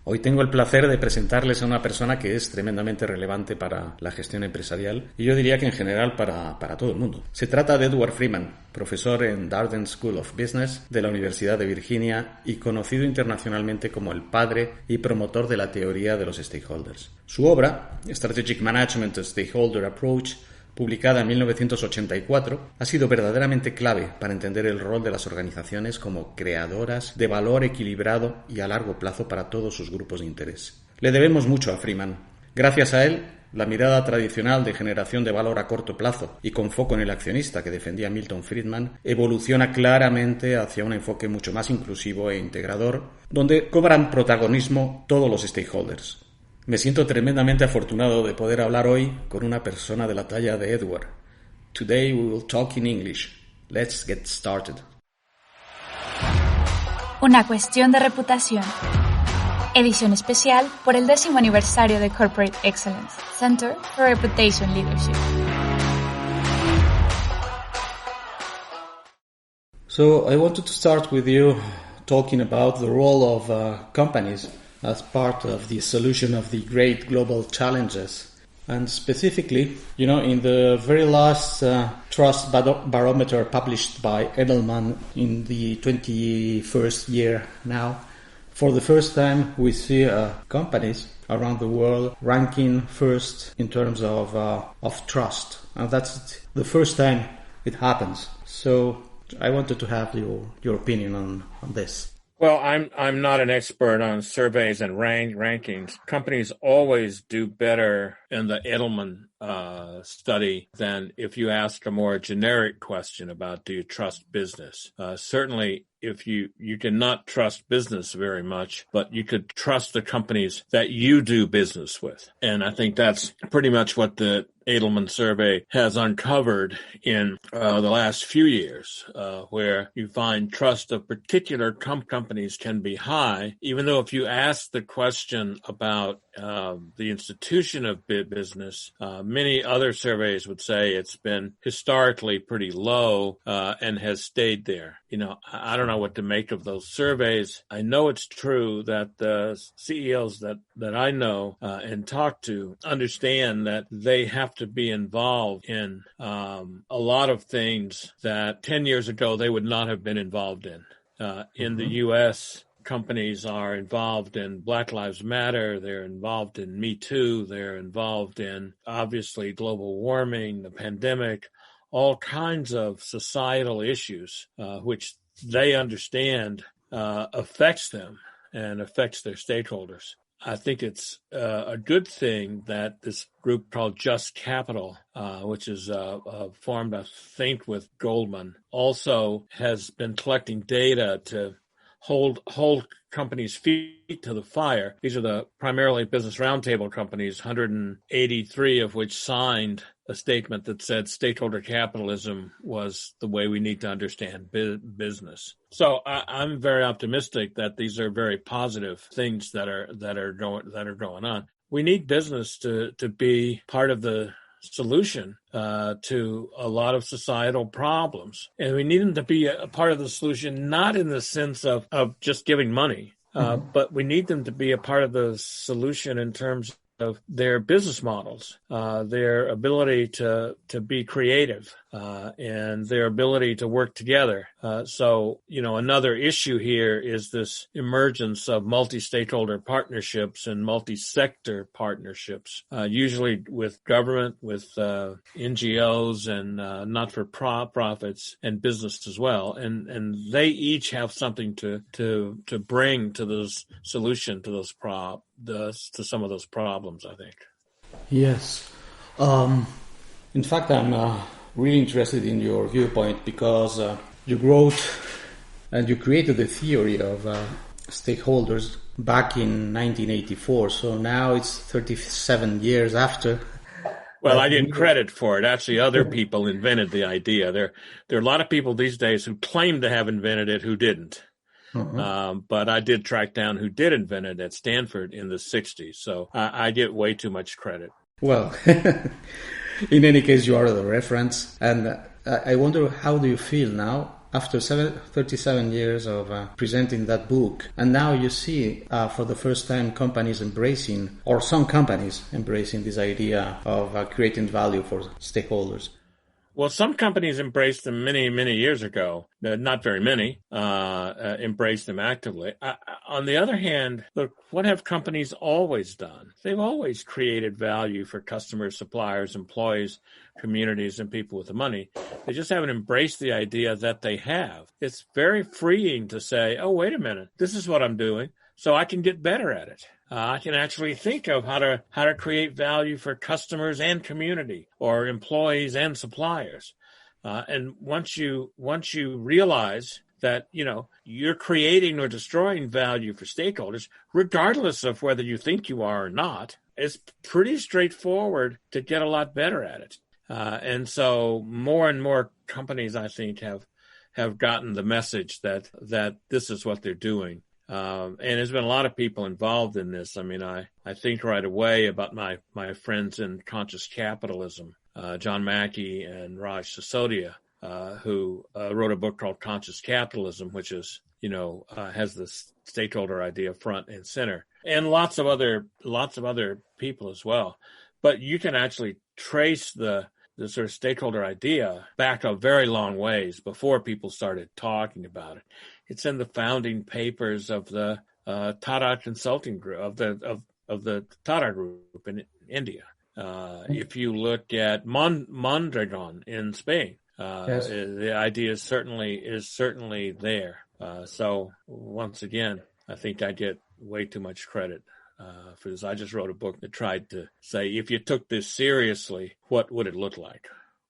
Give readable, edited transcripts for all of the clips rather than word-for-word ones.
Hoy tengo el placer de presentarles a una persona que es tremendamente relevante para la gestión empresarial y yo diría que en general para todo el mundo. Se trata de Edward Freeman, profesor en Darden School of Business de la Universidad de Virginia y conocido internacionalmente como el padre y promotor de la teoría de los stakeholders. Su obra, Strategic Management Stakeholder Approach, publicada en 1984, ha sido verdaderamente clave para entender el rol de las organizaciones como creadoras de valor equilibrado y a largo plazo para todos sus grupos de interés. Le debemos mucho a Freeman. Gracias a él, la mirada tradicional de generación de valor a corto plazo y con foco en el accionista que defendía Milton Friedman evoluciona claramente hacia un enfoque mucho más inclusivo e integrador, donde cobran protagonismo todos los stakeholders. Me siento tremendamente afortunado de poder hablar hoy con una persona de la talla de Edward. Today we will talk in English. Let's get started. Una cuestión de reputación. Edición especial por el 10º aniversario de Corporate Excellence, Centro for Reputation Leadership. So I wanted to start with you talking about the role of companies as part of the solution of the great global challenges. And specifically, in the very last trust barometer published by Edelman in the 21st year now, for the first time we see companies around the world ranking first in terms of trust. And that's the first time it happens. So I wanted to have your opinion on this. Well, I'm not an expert on surveys and rankings. Companies always do better in the Edelman study than if you ask a more generic question about do you trust business. Certainly, if you cannot trust business very much, but you could trust the companies that you do business with. And I think that's pretty much what the Edelman survey has uncovered in the last few years, where you find trust of particular companies can be high, even though if you ask the question about the institution of business, many other surveys would say it's been historically pretty low and has stayed there. I don't know what to make of those surveys. I know it's true that the CEOs that I know and talk to understand that they have to be involved in a lot of things that 10 years ago they would not have been involved in. In the U.S., companies are involved in Black Lives Matter. They're involved in Me Too. They're involved in, obviously, global warming, the pandemic, all kinds of societal issues, which they understand affects them and affects their stakeholders. I think it's a good thing that this group called Just Capital, which is formed, I think, with Goldman, also has been collecting data to hold companies' feet to the fire. These are the primarily Business Roundtable companies, 183 of which signed a statement that said stakeholder capitalism was the way we need to understand business. So I'm very optimistic that these are very positive things that are going on. We need business to be part of the solution to a lot of societal problems. And we need them to be a part of the solution, not in the sense of just giving money, but we need them to be a part of the solution in terms of their business models, their ability to be creative, and their ability to work together. So, another issue here is this emergence of multi-stakeholder partnerships and multi-sector partnerships, usually with government, with NGOs and not-for-profits and business as well. And they each have something to bring to those solution to those to some of those problems, I think. Yes. In fact, I'm really interested in your viewpoint because you wrote and you created the theory of stakeholders back in 1984. So now it's 37 years after. Well, I didn't credit for it. Actually, other people invented the idea. There are a lot of people these days who claim to have invented it who didn't. But I did track down who did invent it at Stanford in the 60s. So I get way too much credit. Well, in any case, you are the reference. And I wonder, how do you feel now after 37 years of presenting that book, and now you see for the first time companies embracing, or some companies embracing this idea of creating value for stakeholders? Well, some companies embraced them many, many years ago. Not very many embraced them actively. On the other hand, look, what have companies always done? They've always created value for customers, suppliers, employees, communities, and people with the money. They just haven't embraced the idea that they have. It's very freeing to say, oh, wait a minute, this is what I'm doing, so I can get better at it. I can actually think of how to create value for customers and community, or employees and suppliers. And once you realize that, you're creating or destroying value for stakeholders, regardless of whether you think you are or not, it's pretty straightforward to get a lot better at it. And so more and more companies, I think, have gotten the message that this is what they're doing. And there's been a lot of people involved in this. I mean, I think right away about my friends in conscious capitalism, John Mackey and Raj Sisodia, who wrote a book called Conscious Capitalism, which is, has the stakeholder idea front and center, and lots of other people as well. But you can actually trace the sort of stakeholder idea back a very long ways before people started talking about it. It's in the founding papers of the Tata Consulting Group, of the Tata Group in India. If you look at Mondragon in Spain, yes, the idea is certainly there. So once again, I think I get way too much credit for this. I just wrote a book that tried to say, if you took this seriously, what would it look like?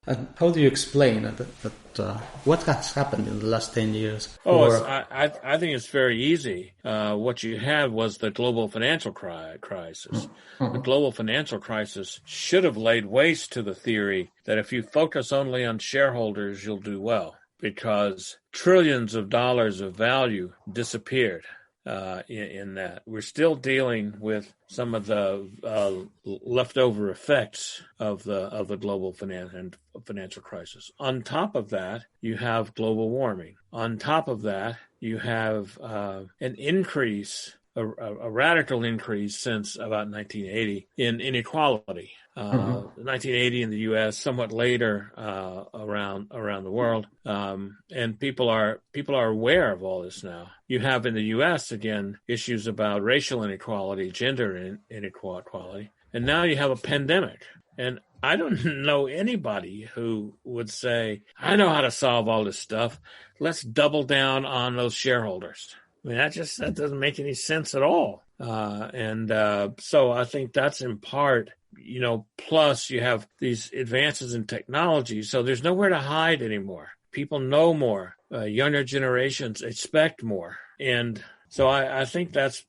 And how do you explain that what has happened in the last 10 years? I think it's very easy. What you had was the global financial crisis. The global financial crisis should have laid waste to the theory that if you focus only on shareholders, you'll do well, because trillions of dollars of value disappeared. In that we're still dealing with some of the leftover effects of the global financial crisis. On top of that, you have global warming. On top of that, you have an increase, a radical increase since about 1980 in inequality. 1980 in the U.S., somewhat later around the world, and people are aware of all this now. You have in the U.S. again issues about racial inequality, gender inequality, and now you have a pandemic. And I don't know anybody who would say, "I know how to solve all this stuff. Let's double down on those shareholders." I mean, that doesn't make any sense at all. So I think that's in part. Plus you have these advances in technology, so there's nowhere to hide anymore. People know more. Younger generations expect more. And so I think that's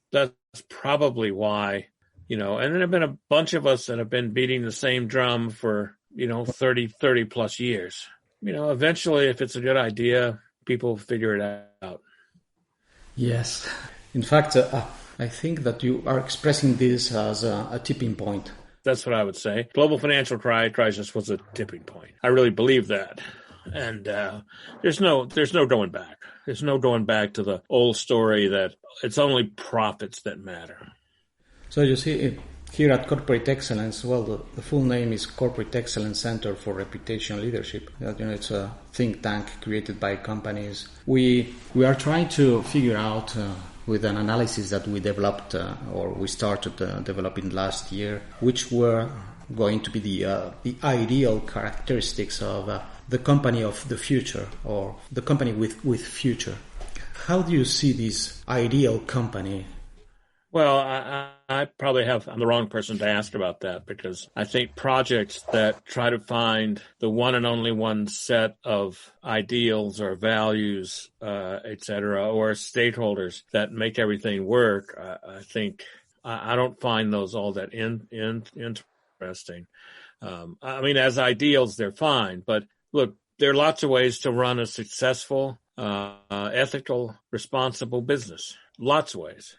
probably why, and there have been a bunch of us that have been beating the same drum for, 30 plus years. Eventually, if it's a good idea, people figure it out. Yes. In fact, I think that you are expressing this as a tipping point. That's what I would say. Global financial crisis was a tipping point. I really believe that. And there's no going back. There's no going back to the old story that it's only profits that matter. So you see, here at Corporate Excellence, well, the full name is Corporate Excellence Center for Reputation Leadership. It's a think tank created by companies. We are trying to figure out with an analysis that we developed or we started developing last year, which were going to be the ideal characteristics of the company of the future, or the company with future. How do you see this ideal company? Well, I probably I'm the wrong person to ask about that, because I think projects that try to find the one and only one set of ideals or values, et cetera, or stakeholders that make everything work, I think I don't find those all that interesting. I mean, as ideals, they're fine. But look, there are lots of ways to run a successful, ethical, responsible business. Lots of ways.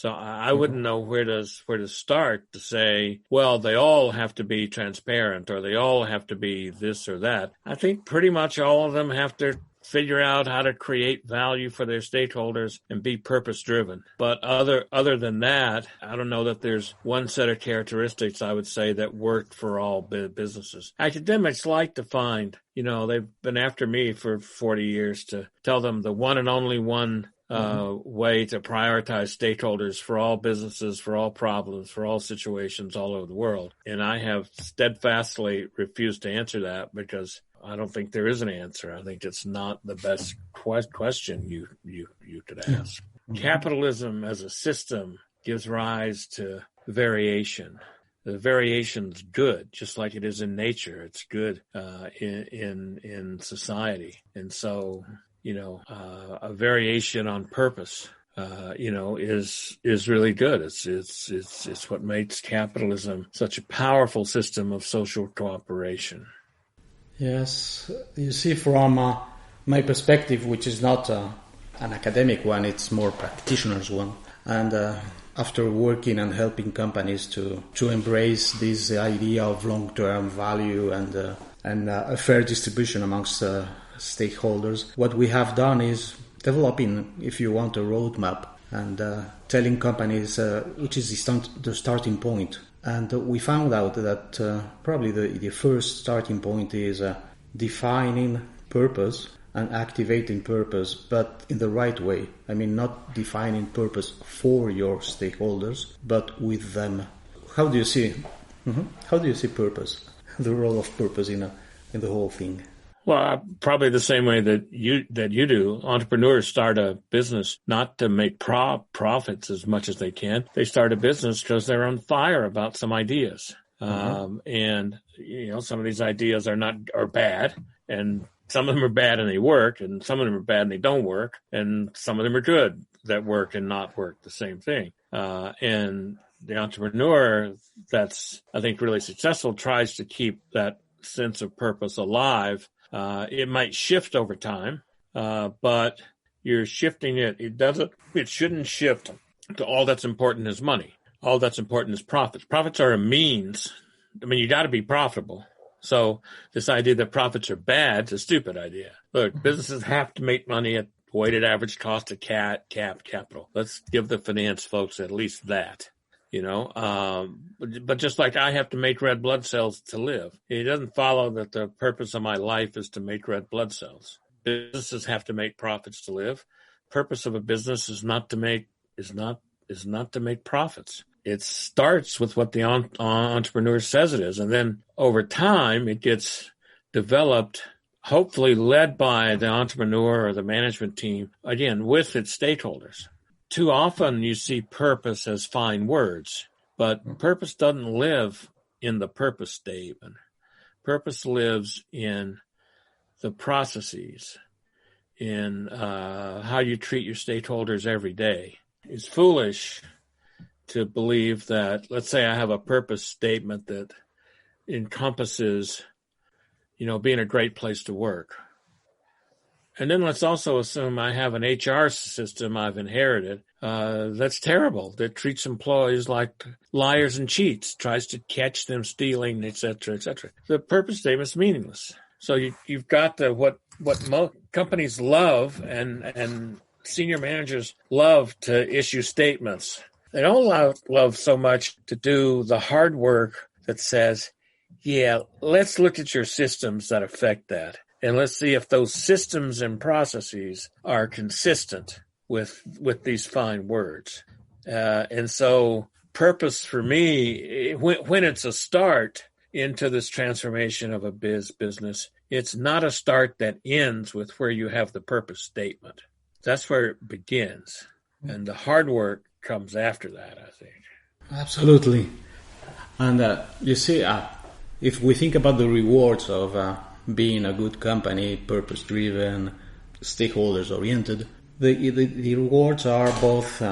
So I wouldn't know where to start to say, well, they all have to be transparent or they all have to be this or that. I think pretty much all of them have to figure out how to create value for their stakeholders and be purpose-driven. But other than that, I don't know that there's one set of characteristics I would say that worked for all businesses. Academics like to find, they've been after me for 40 years to tell them the one and only one way to prioritize stakeholders for all businesses, for all problems, for all situations all over the world. And I have steadfastly refused to answer that because I don't think there is an answer. I think it's not the best question you could ask. Capitalism as a system gives rise to variation. The variation's good, just like it is in nature. It's good in society. And so, a variation on purpose, is really good. It's what makes capitalism such a powerful system of social cooperation. Yes, you see, from my perspective, which is not an academic one, it's more practitioner's one. And after working and helping companies to embrace this idea of long-term value and a fair distribution amongst stakeholders, what we have done is developing, if you want, a roadmap and telling companies which is the starting point. And we found out that probably the first starting point is defining purpose and activating purpose, but in the right way. I mean, not defining purpose for your stakeholders, but with them. How do you see purpose? The role of purpose in the whole thing. Well, probably the same way that you do. Entrepreneurs start a business not to make profits as much as they can. They start a business because they're on fire about some ideas. And some of these ideas are bad, and some of them are bad and they work, and some of them are bad and they don't work, and some of them are good that work and not work, the same thing. And the entrepreneur that's, I think, really successful tries to keep that sense of purpose alive. It might shift over time, but you're shifting it. It shouldn't shift to all that's important is money. All that's important is profits. Profits are a means. I mean, you got to be profitable. So this idea that profits are bad is a stupid idea. Look, businesses have to make money at weighted average cost of capital. Let's give the finance folks at least that. But just like I have to make red blood cells to live, it doesn't follow that the purpose of my life is to make red blood cells. Businesses have to make profits to live. Purpose of a business is not to make profits. It starts with what the entrepreneur says it is, and then over time it gets developed, hopefully led by the entrepreneur or the management team, again with its stakeholders. Too often you see purpose as fine words, but purpose doesn't live in the purpose statement. Purpose lives in the processes, in how you treat your stakeholders every day. It's foolish to believe that, let's say I have a purpose statement that encompasses, being a great place to work. And then let's also assume I have an HR system I've inherited that's terrible, that treats employees like liars and cheats, tries to catch them stealing, et cetera, et cetera. The purpose statement is meaningless. So you've got what most companies love and senior managers love to issue statements. They don't love so much to do the hard work that says, yeah, let's look at your systems that affect that. And let's see if those systems and processes are consistent with these fine words. And so purpose for me, when it's a start into this transformation of a business, it's not a start that ends with where you have the purpose statement. That's where it begins. And the hard work comes after that, I think. Absolutely. And you see, if we think about the rewards of being a good company, purpose-driven, stakeholders-oriented, the rewards are both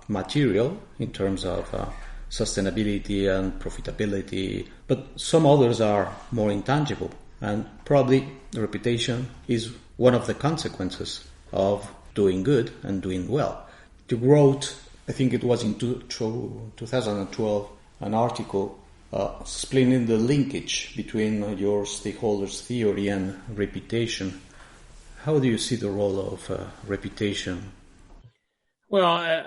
material in terms of sustainability and profitability, but some others are more intangible. And probably reputation is one of the consequences of doing good and doing well. You wrote, I think it was in 2012, an article explaining the linkage between your stakeholders theory and reputation. How do you see the role of reputation? Well,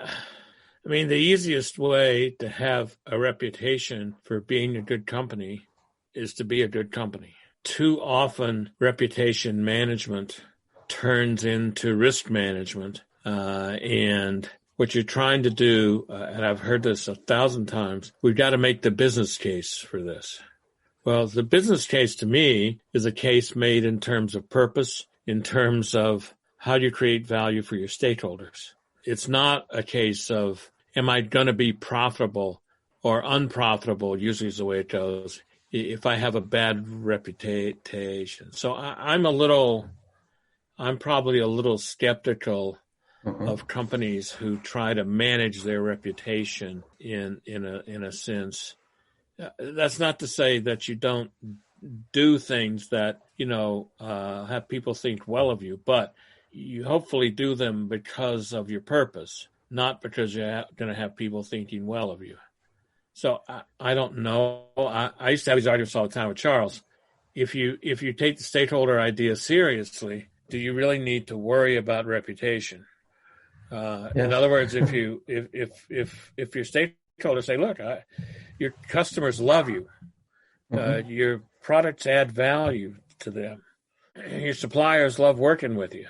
the easiest way to have a reputation for being a good company is to be a good company. Too often, reputation management turns into risk management. And what you're trying to do, and I've heard this 1,000 times, we've got to make the business case for this. Well, the business case to me is a case made in terms of purpose, in terms of how you create value for your stakeholders. It's not a case of, am I going to be profitable or unprofitable, usually is the way it goes, if I have a bad reputation. So I'm probably a little skeptical of companies who try to manage their reputation in a sense. That's not to say that you don't do things that, have people think well of you, but you hopefully do them because of your purpose, not because you're going to have people thinking well of you. So I don't know. I used to have these arguments all the time with Charles. If you take the stakeholder idea seriously, do you really need to worry about reputation? In other words, if your stakeholders say, look, your customers love you, your products add value to them, your suppliers love working with you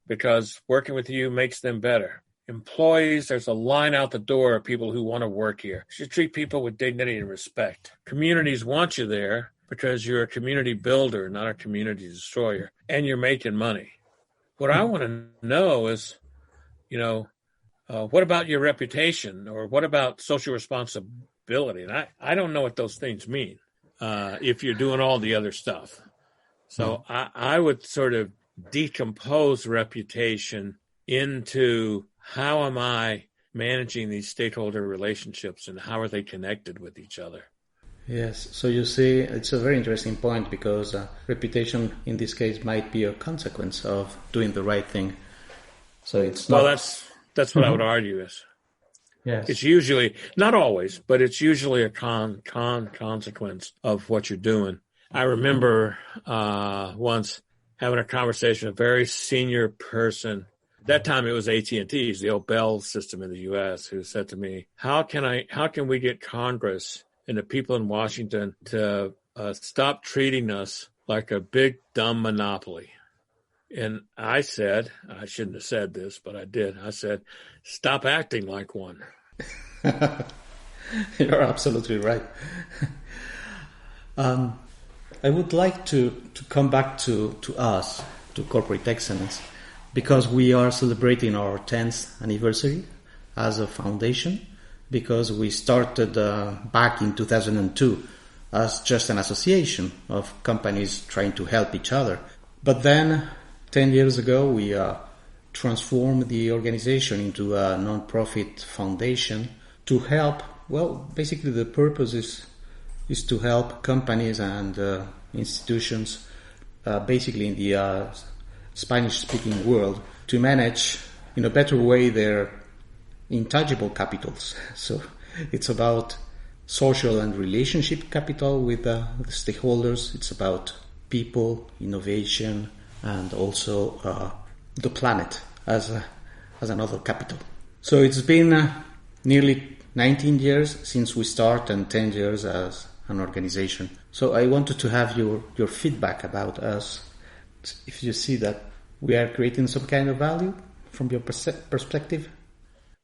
because working with you makes them better. Employees, there's a line out the door of people who want to work here. You should treat people with dignity and respect. Communities want you there because you're a community builder, not a community destroyer, and you're making money. What I want to know is, what about your reputation, or what about social responsibility? And I don't know what those things mean if you're doing all the other stuff. So I would sort of decompose reputation into how am I managing these stakeholder relationships and how are they connected with each other? Yes, so you see, it's a very interesting point because reputation in this case might be a consequence of doing the right thing. So it's not... Well, that's what I would argue is. Yes. It's usually, not always, but it's usually a consequence of what you're doing. I remember once having a conversation with a very senior person. That time it was AT&T, the old Bell system in the U.S., who said to me, how can we get Congress and the people in Washington to stop treating us like a big, dumb monopoly? And I said, I shouldn't have said this, but I did. I said, stop acting like one. You're absolutely right. I would like to come back to us, to corporate excellence, because we are celebrating our 10th anniversary as a foundation, because we started back in 2002 as just an association of companies trying to help each other. But then 10 years ago, we transformed the organization into a non-profit foundation to help, well, basically the purpose is to help companies and institutions, basically in the Spanish-speaking world, to manage in a better way their intangible capitals. So it's about social and relationship capital with the stakeholders. It's about people, innovation, and also the planet as another capital. So it's been nearly 19 years since we started and 10 years as an organization. So I wanted to have your feedback about us. If you see that we are creating some kind of value from your perspective.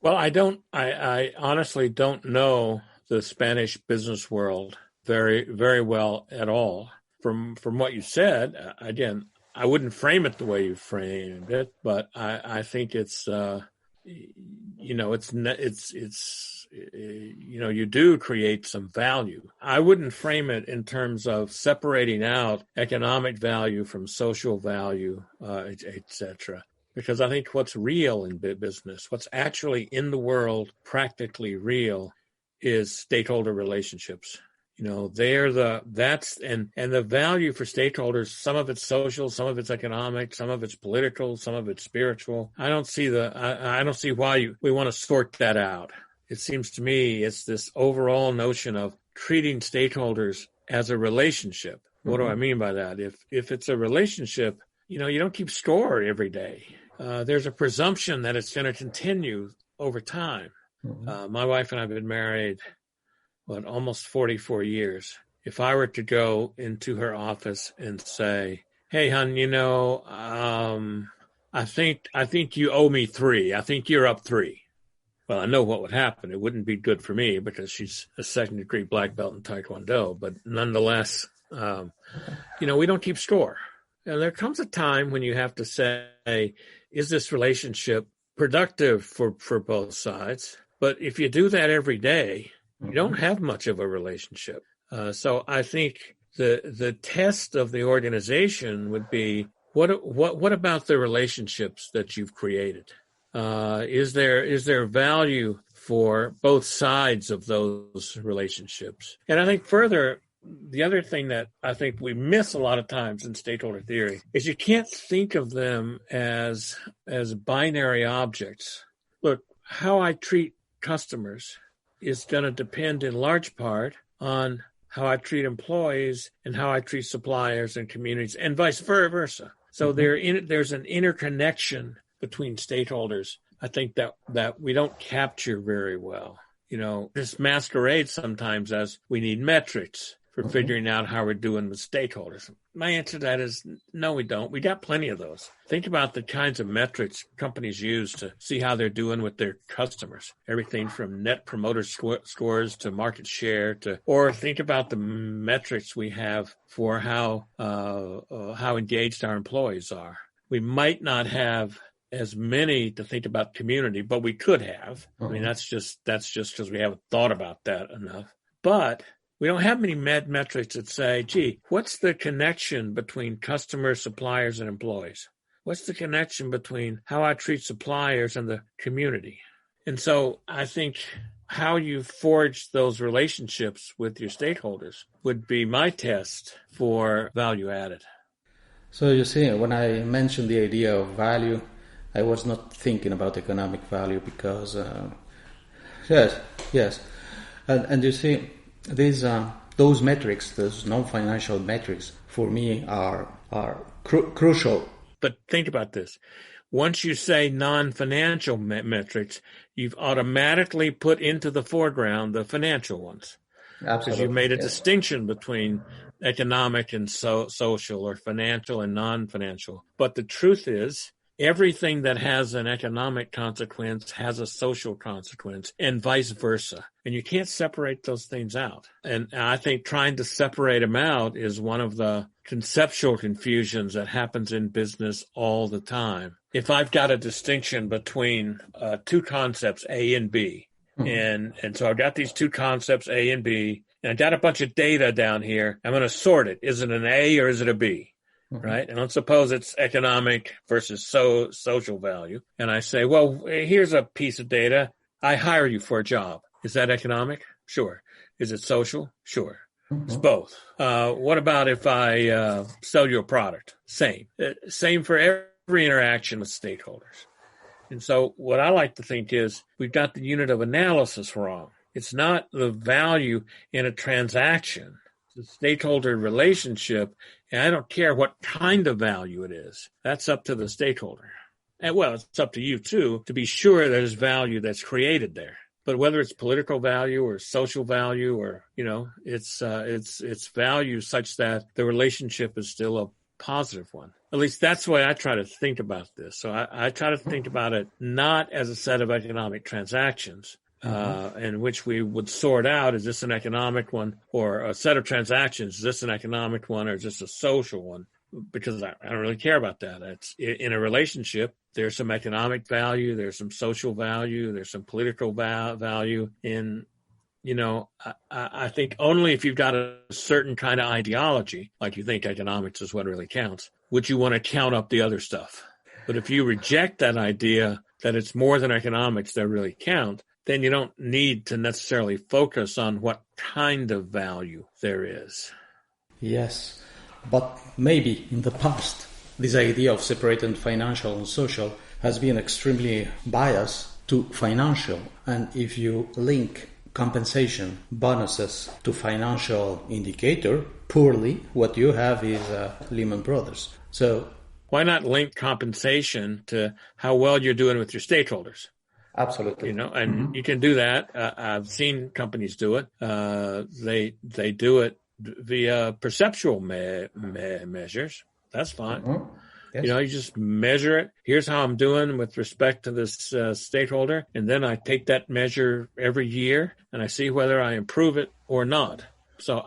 Well, I honestly don't know the Spanish business world very, very well at all. From what you said, again, I wouldn't frame it the way you framed it, but I think it's you do create some value. I wouldn't frame it in terms of separating out economic value from social value, etc. Because I think what's real in business, what's actually in the world, practically real, is stakeholder relationships. They're the value for stakeholders. Some of it's social, some of it's economic, some of it's political, some of it's spiritual. I don't see why we want to sort that out. It seems to me it's this overall notion of treating stakeholders as a relationship. What do I mean by that? If it's a relationship, you don't keep score every day. There's a presumption that it's going to continue over time. My wife and I have been married, almost 44 years. If I were to go into her office and say, "Hey, hon, I think you owe me 3. I think you're up 3." Well, I know what would happen. It wouldn't be good for me because she's a second-degree black belt in Taekwondo. But nonetheless, we don't keep score. And there comes a time when you have to say, is this relationship productive for both sides? But if you do that every day, you don't have much of a relationship. So I think the test of the organization would be, what about the relationships that you've created? Is there value for both sides of those relationships? And I think further, the other thing that I think we miss a lot of times in stakeholder theory is you can't think of them as binary objects. Look, how I treat customers is going to depend in large part on how I treat employees and how I treat suppliers and communities and vice versa. So there's an interconnection between stakeholders, I think, that we don't capture very well. This masquerades sometimes as we need metrics for figuring out how we're doing with stakeholders. My answer to that is no, we don't. We got plenty of those. Think about the kinds of metrics companies use to see how they're doing with their customers. Everything from net promoter scores to market share or think about the metrics we have for how engaged our employees are. We might not have as many to think about community, but we could have. I mean, that's just because we haven't thought about that enough. But we don't have many metrics that say, gee, what's the connection between customers, suppliers, and employees? What's the connection between how I treat suppliers and the community? And so I think how you forge those relationships with your stakeholders would be my test for value added. So you see, when I mentioned the idea of value, I was not thinking about economic value because, yes. And you see, those metrics, those non-financial metrics, for me are crucial. But think about this. Once you say non-financial metrics, you've automatically put into the foreground the financial ones. Absolutely. Because you've made a distinction between economic and social, or financial and non-financial. But the truth is, everything that has an economic consequence has a social consequence, and vice versa. And you can't separate those things out. And I think trying to separate them out is one of the conceptual confusions that happens in business all the time. If I've got a distinction between two concepts, A and B, and so I've got these two concepts, A and B, and I got a bunch of data down here, I'm going to sort it. Is it an A or is it a B? Right? And let's suppose it's economic versus social value. And I say, well, here's a piece of data. I hire you for a job. Is that economic? Sure. Is it social? Sure. It's both. What about if I sell you a product? Same. Same for every interaction with stakeholders. And so what I like to think is we've got the unit of analysis wrong. It's not the value in a transaction. The stakeholder relationship, and I don't care what kind of value it is. That's up to the stakeholder. And well, it's up to you too, to be sure there's value that's created there. But whether it's political value or social value or, it's value such that the relationship is still a positive one. At least that's the way I try to think about this. So I try to think about it not as a set of economic transactions, in which we would sort out, is this an economic one, or a set of transactions, is this an economic one or is this a social one? Because I don't really care about that. It's in a relationship, there's some economic value, there's some social value, there's some political value. And, I think only if you've got a certain kind of ideology, like you think economics is what really counts, would you want to count up the other stuff. But if you reject that idea that it's more than economics that really count, then you don't need to necessarily focus on what kind of value there is. Yes, but maybe in the past, this idea of separating financial and social has been extremely biased to financial. And if you link compensation, bonuses to financial indicator poorly, what you have is Lehman Brothers. So, why not link compensation to how well you're doing with your stakeholders? Absolutely. And you can do that. I've seen companies do it. They do it via perceptual measures. That's fine. Mm-hmm. Yes. You just measure it. Here's how I'm doing with respect to this stakeholder. And then I take that measure every year and I see whether I improve it or not. So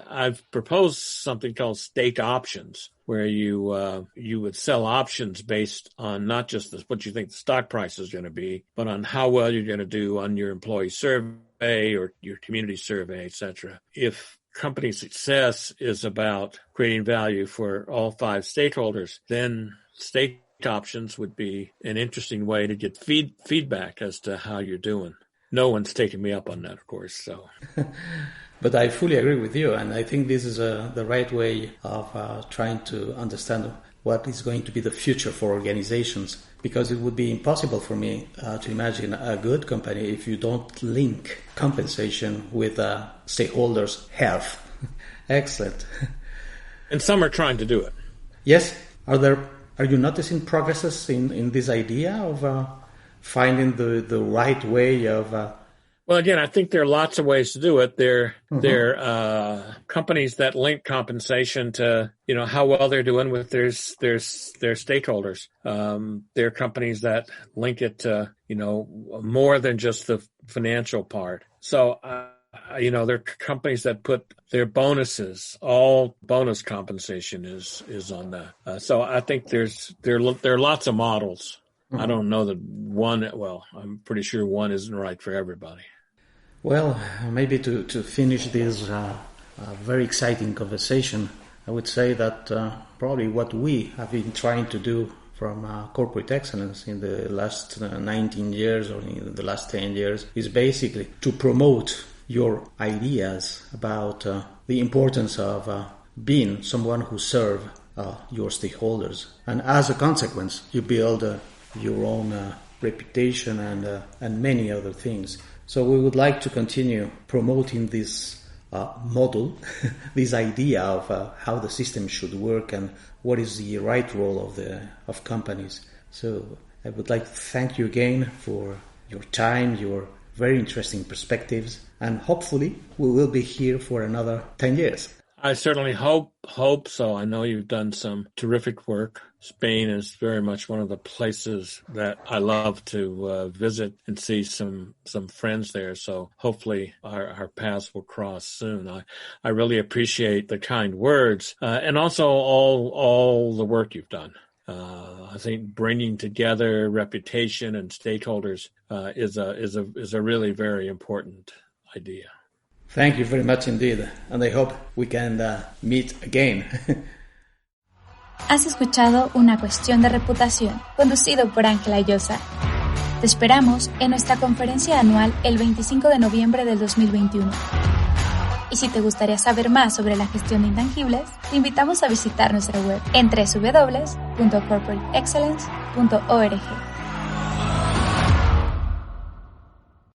I've proposed something called stake options, where you would sell options based on not just what you think the stock price is going to be, but on how well you're going to do on your employee survey or your community survey, et cetera. If company success is about creating value for all 5 stakeholders, then stake options would be an interesting way to get feedback as to how you're doing. No one's taken me up on that, of course. So, but I fully agree with you, and I think this is the right way of trying to understand what is going to be the future for organizations, because it would be impossible for me to imagine a good company if you don't link compensation with stakeholders' health. Excellent. And some are trying to do it. Yes. Are you noticing progresses in this idea of finding the right way of... Well, again, I think there are lots of ways to do it. There are companies that link compensation to, how well they're doing with their stakeholders. There are companies that link it to, more than just the financial part. So, there are companies that put their bonuses, all bonus compensation is on that. So I think there are lots of models. Mm-hmm. I don't know that I'm pretty sure one isn't right for everybody. Well, maybe to finish this very exciting conversation, I would say that probably what we have been trying to do from corporate excellence in the last 19 years or in the last 10 years is basically to promote your ideas about the importance of being someone who serves your stakeholders. And as a consequence, you build your own reputation and many other things. So we would like to continue promoting this model, this idea of how the system should work and what is the right role of companies. So I would like to thank you again for your time, your very interesting perspectives, and hopefully we will be here for another 10 years. I certainly hope so. I know you've done some terrific work. Spain is very much one of the places that I love to visit and see some friends there. So hopefully our paths will cross soon. I really appreciate the kind words and also all the work you've done. I think bringing together reputation and stakeholders is a really very important idea. Thank you very much indeed, and I hope we can meet again. Has escuchado Una Cuestión de Reputación, conducido por Ángela Llosa. Te esperamos en nuestra conferencia anual el 25 de noviembre del 2021. Y si te gustaría saber más sobre la gestión de intangibles, te invitamos a visitar nuestra web en www.corporateexcellence.org.